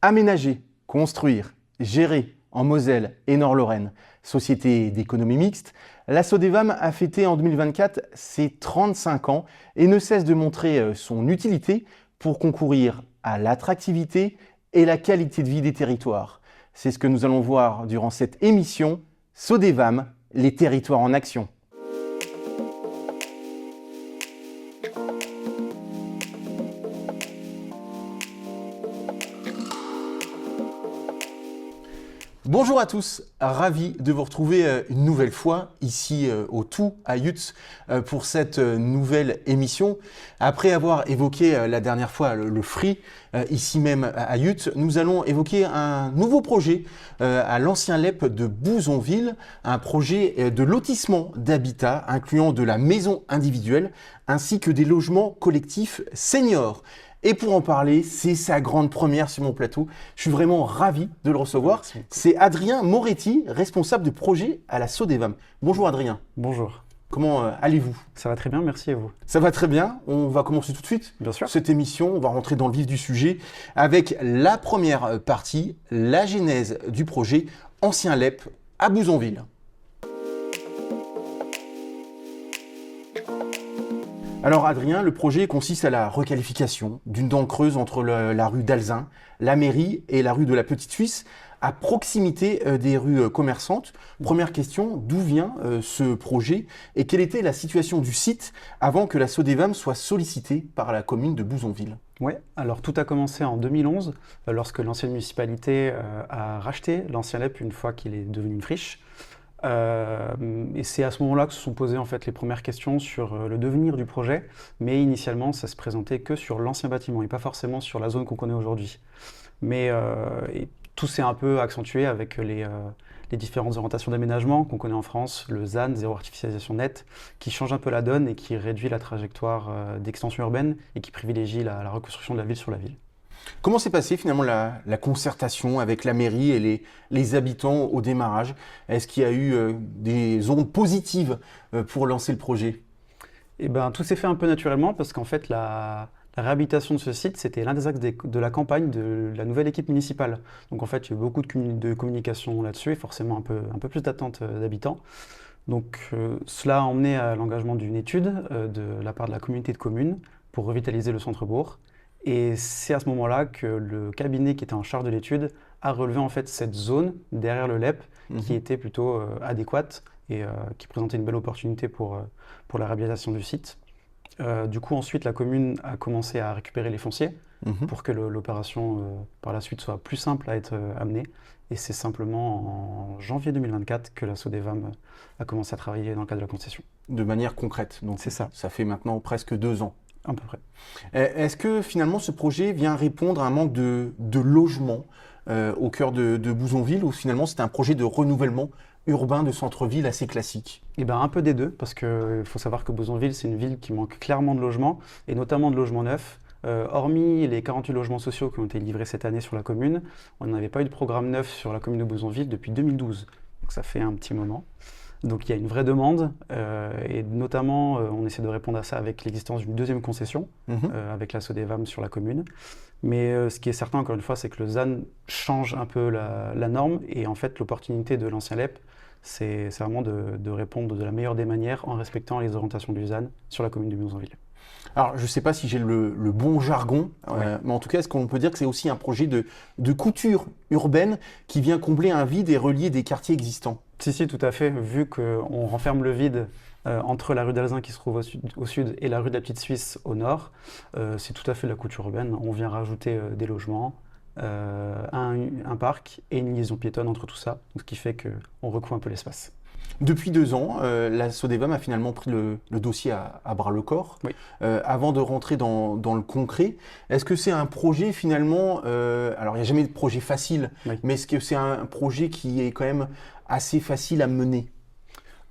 Aménager, construire, gérer en Moselle et Nord-Lorraine, société d'économie mixte, la Sodevam a fêté en 2024 ses 35 ans et ne cesse de montrer son utilité pour concourir à l'attractivité et la qualité de vie des territoires. C'est ce que nous allons voir durant cette émission Sodevam, les territoires en action. Bonjour à tous, ravi de vous retrouver une nouvelle fois ici au Tout à Yutz pour cette nouvelle émission. Après avoir évoqué la dernière fois le Free ici même à Yutz, nous allons évoquer un nouveau projet à l'ancien LEP de Bouzonville, un projet de lotissement d'habitat incluant de la maison individuelle ainsi que des logements collectifs seniors. Et pour en parler, c'est sa grande première sur mon plateau. Je suis vraiment ravi de le recevoir. C'est Adrien Moretti, responsable de projet à la Sodevam. Bonjour Adrien. Bonjour. Comment allez-vous ? Ça va très bien, merci et vous ? Ça va très bien. On va commencer tout de suite. Bien sûr. Cette émission, on va rentrer dans le vif du sujet avec la première partie, la genèse du projet Ancien LEP à Bouzonville. Alors Adrien, le projet consiste à la requalification d'une dent creuse entre la rue d'Alzin, la mairie et la rue de la Petite Suisse, à proximité des rues commerçantes. Première question, d'où vient ce projet et quelle était la situation du site avant que la Sodevam soit sollicitée par la commune de Bouzonville ? Oui, alors tout a commencé en 2011, lorsque l'ancienne municipalité a racheté l'ancien LEP une fois qu'il est devenu une friche. Et c'est à ce moment-là que se sont posées en fait les premières questions sur le devenir du projet, mais initialement ça se présentait que sur l'ancien bâtiment et pas forcément sur la zone qu'on connaît aujourd'hui. Mais tout s'est un peu accentué avec les différentes orientations d'aménagement qu'on connaît en France, le ZAN, zéro artificialisation nette, qui change un peu la donne et qui réduit la trajectoire d'extension urbaine et qui privilégie la reconstruction de la ville sur la ville. Comment s'est passée finalement la concertation avec la mairie et les habitants au démarrage ? Est-ce qu'il y a eu des ondes positives pour lancer le projet ? Eh ben, tout s'est fait un peu naturellement parce qu'en fait, la réhabilitation de ce site, c'était l'un des axes de la campagne de la nouvelle équipe municipale. Donc en fait, il y a eu beaucoup de communication là-dessus et forcément un peu plus d'attente d'habitants. Donc cela a emmené à l'engagement d'une étude de la part de la communauté de communes pour revitaliser le centre-bourg. Et c'est à ce moment-là que le cabinet qui était en charge de l'étude a relevé en fait cette zone derrière le LEP qui était plutôt adéquate et qui présentait une belle opportunité pour la réhabilitation du site. Du coup, ensuite, la commune a commencé à récupérer les fonciers pour que l'opération par la suite soit plus simple à être amenée. Et c'est simplement en janvier 2024 que la Sodevam a commencé à travailler dans le cadre de la concession. De manière concrète, donc c'est ça. Ça fait maintenant presque 2 ans. À peu près. Est-ce que finalement ce projet vient répondre à un manque de logement au cœur de Bouzonville ou finalement c'est un projet de renouvellement urbain de centre-ville assez classique ? Eh ben, un peu des deux, parce qu'il faut savoir que Bouzonville, c'est une ville qui manque clairement de logements, et notamment de logements neufs. Hormis les 48 logements sociaux qui ont été livrés cette année sur la commune, on n'avait pas eu de programme neuf sur la commune de Bouzonville depuis 2012. Donc ça fait un petit moment. Donc il y a une vraie demande et notamment on essaie de répondre à ça avec l'existence d'une deuxième concession avec la Sodevam sur la commune. Mais ce qui est certain encore une fois c'est que le ZAN change un peu la norme et en fait l'opportunité de l'ancien LEP c'est vraiment de répondre de la meilleure des manières en respectant les orientations du ZAN sur la commune de Bouzonville. Alors, je ne sais pas si j'ai le bon jargon, mais en tout cas, est-ce qu'on peut dire que c'est aussi un projet de couture urbaine qui vient combler un vide et relier des quartiers existants ? Si, tout à fait. Vu qu'on renferme le vide entre la rue d'Alzin qui se trouve au sud et la rue de la Petite Suisse au nord, c'est tout à fait de la couture urbaine. On vient rajouter des logements, un parc et une liaison piétonne entre tout ça, ce qui fait qu'on recouvre un peu l'espace. Depuis 2 ans, la Sodevam a finalement pris le dossier à bras-le-corps. Oui. Avant de rentrer dans le concret, est-ce que c'est un projet finalement, alors il n'y a jamais de projet facile, mais est-ce que c'est un projet qui est quand même assez facile à mener ?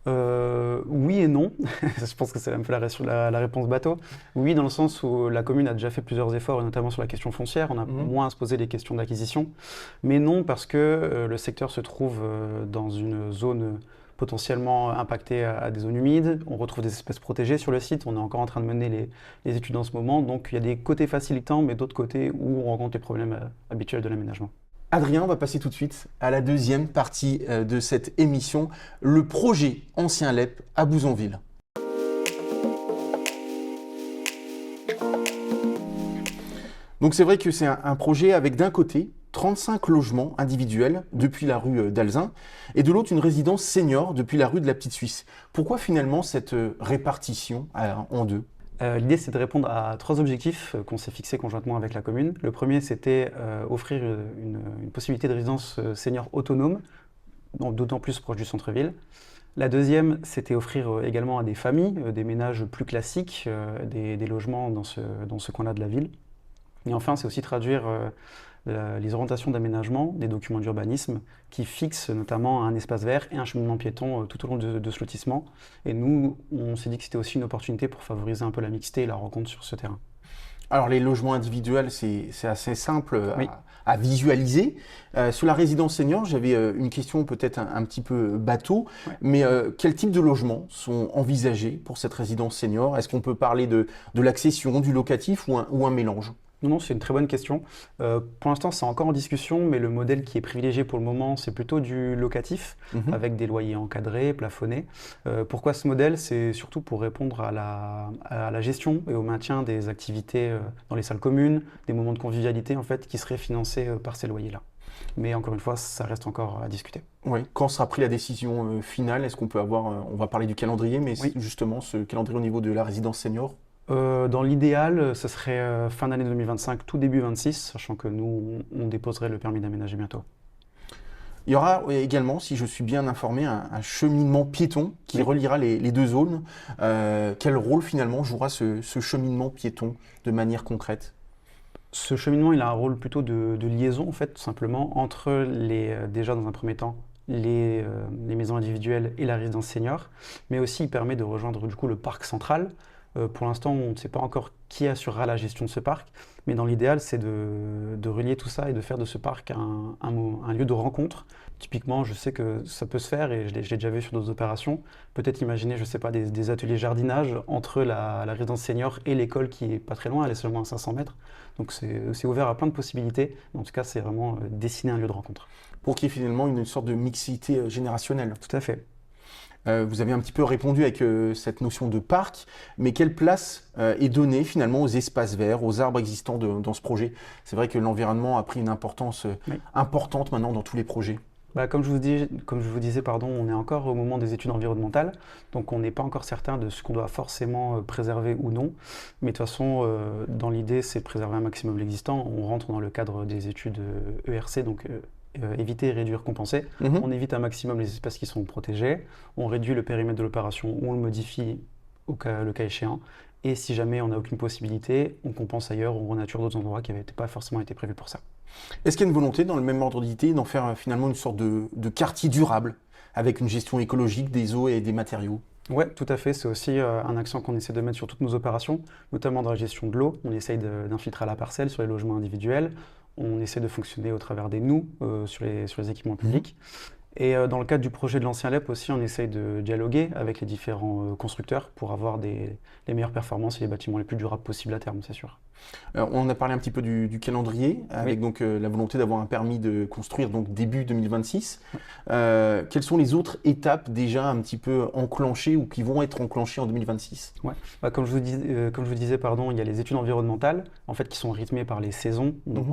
Oui et non. Je pense que c'est un peu la réponse bateau. Oui, dans le sens où la commune a déjà fait plusieurs efforts, et notamment sur la question foncière. On a moins à se poser des questions d'acquisition. Mais non, parce que le secteur se trouve dans une zone potentiellement impactées à des zones humides. On retrouve des espèces protégées sur le site. On est encore en train de mener les études en ce moment. Donc il y a des côtés facilitants, mais d'autres côtés où on rencontre les problèmes habituels de l'aménagement. Adrien, on va passer tout de suite à la deuxième partie de cette émission, le projet Ancien LEP à Bouzonville. Donc c'est vrai que c'est un projet avec d'un côté 35 logements individuels depuis la rue d'Alzin et de l'autre une résidence senior depuis la rue de la Petite Suisse. Pourquoi finalement cette répartition en deux ? L'idée, c'est de répondre à 3 objectifs qu'on s'est fixés conjointement avec la commune. Le premier, c'était offrir une possibilité de résidence senior autonome, d'autant plus proche du centre-ville. La deuxième, c'était offrir également à des familles, des ménages plus classiques, des logements dans ce coin-là de la ville. Et enfin, c'est aussi traduire les orientations d'aménagement des documents d'urbanisme qui fixent notamment un espace vert et un cheminement piéton tout au long de ce lotissement. Et nous, on s'est dit que c'était aussi une opportunité pour favoriser un peu la mixité et la rencontre sur ce terrain. Alors les logements individuels, c'est assez simple Oui. à visualiser. Sur la résidence senior, j'avais une question peut-être un petit peu bateau, Ouais. mais quel type de logements sont envisagés pour cette résidence senior ? Est-ce qu'on peut parler de l'accession, du locatif ou un mélange ? Non, c'est une très bonne question. Pour l'instant, c'est encore en discussion, mais le modèle qui est privilégié pour le moment, c'est plutôt du locatif, avec des loyers encadrés, plafonnés. Pourquoi ce modèle? C'est surtout pour répondre à la gestion et au maintien des activités dans les salles communes, des moments de convivialité en fait, qui seraient financés par ces loyers-là. Mais encore une fois, ça reste encore à discuter. Oui. Quand sera prise la décision finale? Est-ce qu'on peut avoir, on va parler du calendrier, mais Oui. justement ce calendrier au niveau de la résidence senior? Dans l'idéal, ce serait fin d'année 2025, tout début 26, sachant que nous, on déposerait le permis d'aménager bientôt. Il y aura également, si je suis bien informé, un cheminement piéton qui Oui. reliera les deux zones. Quel rôle finalement jouera ce cheminement piéton de manière concrète? Ce cheminement, il a un rôle plutôt de liaison, en fait, tout simplement, entre déjà dans un premier temps, les maisons individuelles et la résidence senior, mais aussi il permet de rejoindre du coup le parc central. Pour l'instant, on ne sait pas encore qui assurera la gestion de ce parc, mais dans l'idéal, c'est de relier tout ça et de faire de ce parc un lieu de rencontre. Typiquement, je sais que ça peut se faire et je l'ai déjà vu sur d'autres opérations. Peut-être imaginer, je ne sais pas, des ateliers jardinage entre la résidence senior et l'école qui est pas très loin, elle est seulement à 500 mètres. Donc c'est ouvert à plein de possibilités. En tout cas, c'est vraiment dessiner un lieu de rencontre. Pour qu'il y ait finalement une sorte de mixité générationnelle. Tout à fait. Vous avez un petit peu répondu avec cette notion de parc, mais quelle place est donnée finalement aux espaces verts, aux arbres existants dans ce projet? C'est vrai que l'environnement a pris une importance Oui. importante maintenant dans tous les projets. Comme je vous disais, pardon, on est encore au moment des études environnementales, donc on n'est pas encore certain de ce qu'on doit forcément préserver ou non. Mais de toute façon, dans l'idée, c'est de préserver un maximum l'existant. On rentre dans le cadre des études ERC, donc éviter, réduire, compenser. Mhm. On évite un maximum les espèces qui sont protégées, on réduit le périmètre de l'opération ou on le modifie le cas échéant. Et si jamais on n'a aucune possibilité, on compense ailleurs ou on renature d'autres endroits qui n'avaient pas forcément été prévus pour ça. Est-ce qu'il y a une volonté, dans le même ordre d'idée, d'en faire finalement une sorte de quartier durable, avec une gestion écologique des eaux et des matériaux? Ouais, tout à fait. C'est aussi un accent qu'on essaie de mettre sur toutes nos opérations, notamment dans la gestion de l'eau. On essaye d'infiltrer à la parcelle sur les logements individuels. On essaie de fonctionner au travers des nous sur les équipements publics. Et dans le cadre du projet de l'ancien LEP aussi, on essaye de dialoguer avec les différents constructeurs pour avoir les meilleures performances et les bâtiments les plus durables possibles à terme, c'est sûr. On a parlé un petit peu du calendrier, avec donc la volonté d'avoir un permis de construire donc début 2026. Quelles sont les autres étapes déjà un petit peu enclenchées ou qui vont être enclenchées en 2026? Ouais. Comme je vous disais, pardon, il y a les études environnementales, en fait, qui sont rythmées par les saisons. Donc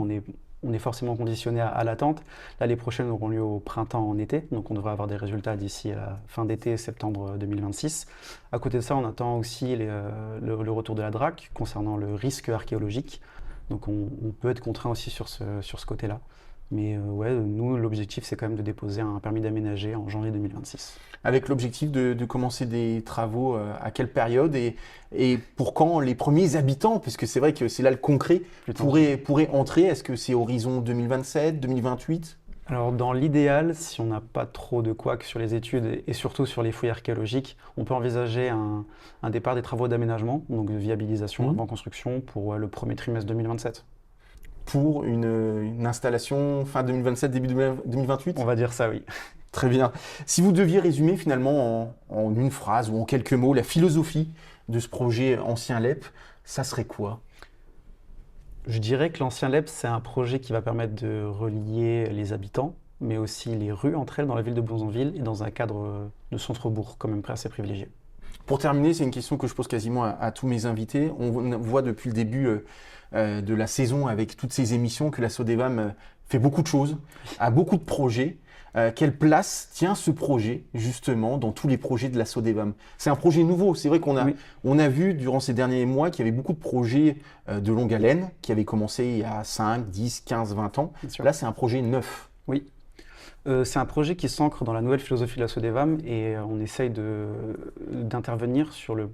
on est forcément conditionné à l'attente. Là, les prochaines auront lieu au printemps, en été, donc on devrait avoir des résultats d'ici à la fin d'été, septembre 2026. À côté de ça, on attend aussi le retour de la DRAC concernant le risque archéologique. Donc on peut être contraint aussi sur ce côté-là. Mais ouais, nous, l'objectif, c'est quand même de déposer un permis d'aménager en janvier 2026. Avec l'objectif de commencer des travaux à quelle période et pour quand les premiers habitants, puisque c'est vrai que c'est là le concret, pourraient entrer? Est-ce que c'est horizon 2027, 2028? Alors dans l'idéal, si on n'a pas trop de couacs sur les études et surtout sur les fouilles archéologiques, on peut envisager un départ des travaux d'aménagement, donc de viabilisation avant construction pour le premier trimestre 2027. Pour une installation fin 2027, début 2028? On va dire ça, oui. Très bien. Si vous deviez résumer finalement en une phrase ou en quelques mots la philosophie de ce projet Ancien LEP, ça serait quoi? Je dirais que l'ancien LEP, c'est un projet qui va permettre de relier les habitants, mais aussi les rues entre elles dans la ville de Blonzonville et dans un cadre de centre-bourg quand même assez privilégié. Pour terminer, c'est une question que je pose quasiment à tous mes invités. On voit depuis le début de la saison avec toutes ces émissions que la Sodevam fait beaucoup de choses, a beaucoup de projets. Quelle place tient ce projet justement dans tous les projets de la Sodevam? C'est un projet nouveau. C'est vrai qu'on a, Oui. on a vu durant ces derniers mois qu'il y avait beaucoup de projets de longue haleine qui avaient commencé il y a 5, 10, 15, 20 ans. Bien sûr. Là, c'est un projet neuf. Oui. C'est un projet qui s'ancre dans la nouvelle philosophie de la Sodevam et on essaye d'intervenir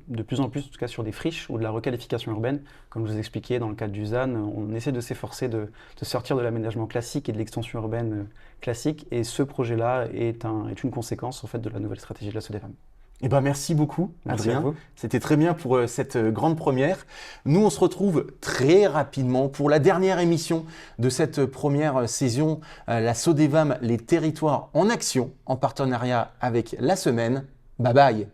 de plus en plus, en tout cas sur des friches ou de la requalification urbaine. Comme je vous expliquais dans le cadre du ZAN, on essaie de s'efforcer de sortir de l'aménagement classique et de l'extension urbaine classique. Et ce projet-là est une conséquence en fait, de la nouvelle stratégie de la Sodevam. Eh ben, merci beaucoup, Merci à Adrien. vous. C'était très bien pour cette grande première. Nous, on se retrouve très rapidement pour la dernière émission de cette première saison, la Sodevam, les territoires en action, en partenariat avec La Semaine. Bye bye.